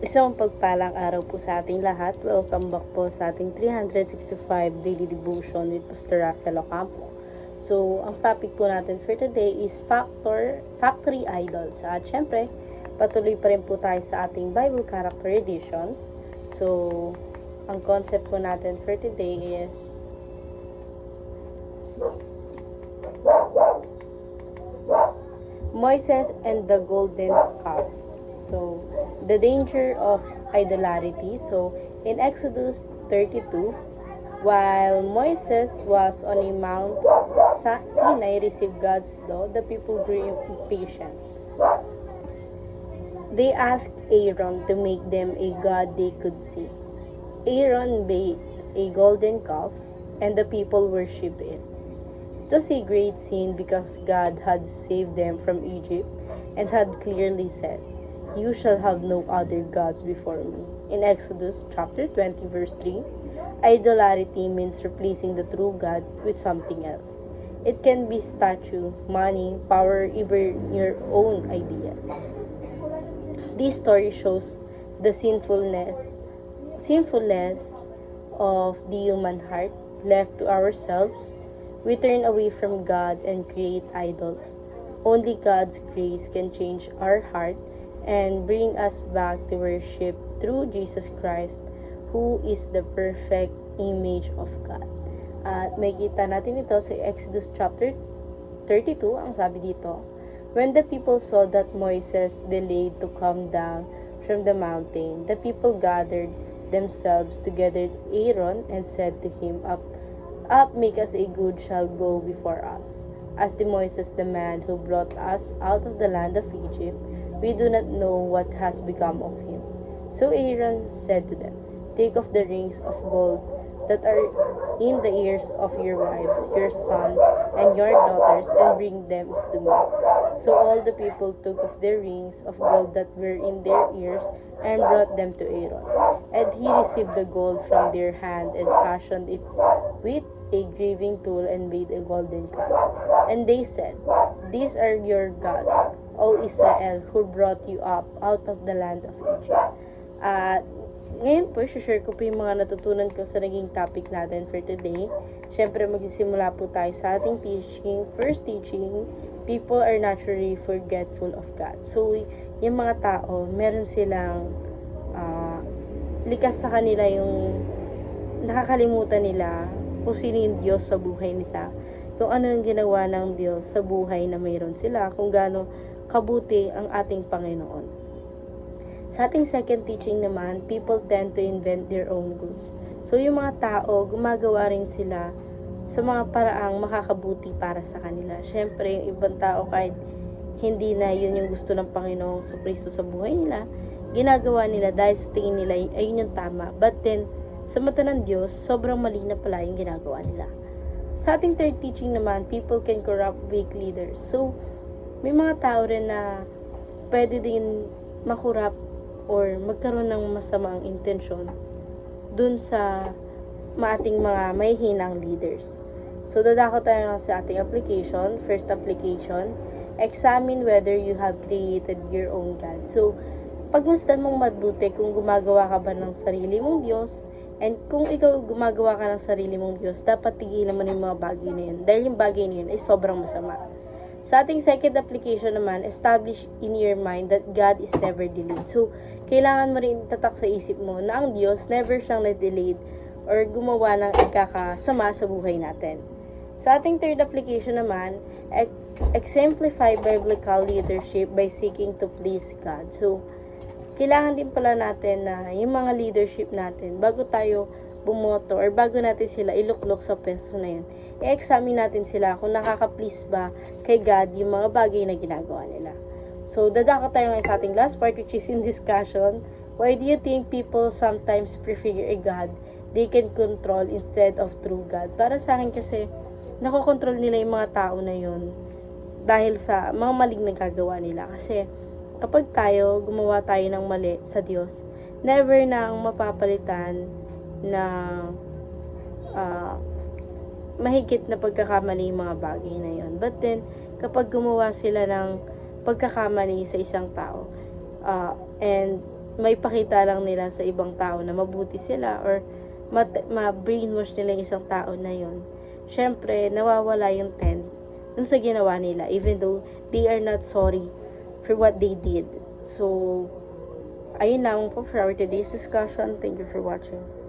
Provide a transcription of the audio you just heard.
Isang pagpalang araw po sa ating lahat. Welcome back po sa ating 365 Daily Devotion with Pastor Russell Ocampo. So, ang topic po natin for today is Factory Idols. At syempre, patuloy pa rin po tayo sa ating Bible Character Edition. So, ang concept po natin for today is Moses and the Golden Calf. So, the danger of idolatry. So, in Exodus 32, while Moses was on a Mount Sinai received God's law, the people grew impatient. They asked Aaron to make them a god they could see. Aaron made a golden calf, and the people worshipped it. It was a great sin because God had saved them from Egypt and had clearly said, "You shall have no other gods before me." In Exodus chapter 20 verse 3, idolatry means replacing the true God with something else. It can be statue, money, power, even your own ideas. This story shows the sinfulness of the human heart. Left to ourselves, we turn away from God and create idols. Only God's grace can change our heart and bring us back to worship through Jesus Christ, who is the perfect image of God. At makita natin ito sa Exodus chapter 32, ang sabi dito, when the people saw that Moses delayed to come down from the mountain, the people gathered themselves together to Aaron and said to him, Up, make us a good shall go before us. As the Moses, the man who brought us out of the land of Egypt, we do not know what has become of him. So Aaron said to them, Take off the rings of gold that are in the ears of your wives, your sons, and your daughters, and bring them to me. So all the people took off the rings of gold that were in their ears and brought them to Aaron. And he received the gold from their hand and fashioned it with a graving tool and made a golden calf. And they said, These are your gods, O Israel, who brought you up out of the land of Egypt. At ngayon po, share ko po yung mga natutunan ko sa naging topic natin for today. Siyempre, magsisimula po tayo sa ating teaching. First teaching, people are naturally forgetful of God. So, yung mga tao, meron silang likas sa kanila yung nakakalimutan nila kung sino yung Diyos sa buhay nila. Kung ano yung ginawa ng Diyos sa buhay na mayroon sila. Kung gaano kabuti ang ating Panginoon. Sa ating second teaching naman, people tend to invent their own goals. So, yung mga tao, gumagawa rin sila sa mga paraang makakabuti para sa kanila. Siyempre, yung ibang tao kahit hindi na yun yung gusto ng Panginoong Kristo sa buhay nila, ginagawa nila dahil sa tingin nila ayun yung tama. But then, sa mata ng Diyos, sobrang mali na pala yung ginagawa nila. Sa ating third teaching naman, people can corrupt weak leaders. So, may mga tao rin na pwede din makurap or magkaroon ng masamang intensyon dun sa ating mga may hinang leaders. So, dadako tayo sa ating application. First application, examine whether you have created your own God. So, pagmasdan mong mabuti kung gumagawa ka ba ng sarili mong Diyos, and kung ikaw gumagawa ka ng sarili mong Diyos, dapat tigilan mo yung mga bagay na yun. Dahil yung bagay na yun ay sobrang masama. Sa ating second application naman, establish in your mind that God is never delayed. So, kailangan mo rin tatak sa isip mo na ang Diyos never siyang na-delayed or gumawa ng ikakasama sa buhay natin. Sa ating third application naman, exemplify biblical leadership by seeking to please God. So, kailangan din pala natin na yung mga leadership natin, bago tayo bumoto or bago natin sila iluklok sa pwesto na yun, i-examine natin sila kung nakaka-please ba kay God yung mga bagay na ginagawa nila. So, dadako tayo ngayon sa ating last part, which is in discussion. Why do you think people sometimes prefer a God they can control instead of true God? Para sa akin kasi, nakokontrol nila yung mga tao na yun dahil sa mga maling nagagawa nila. Kasi, kapag gumawa tayo ng mali sa Diyos, never nang mapapalitan na mahigit na pagkakamali yung mga bagay na yun. But then, kapag gumawa sila ng pagkakamali sa isang tao, and may pakita lang nila sa ibang tao na mabuti sila or ma-brainwash nila yung isang tao na yon, syempre, nawawala yung tent dun sa ginawa nila, even though they are not sorry for what they did. So, ayun lang po for our today's discussion. Thank you for watching.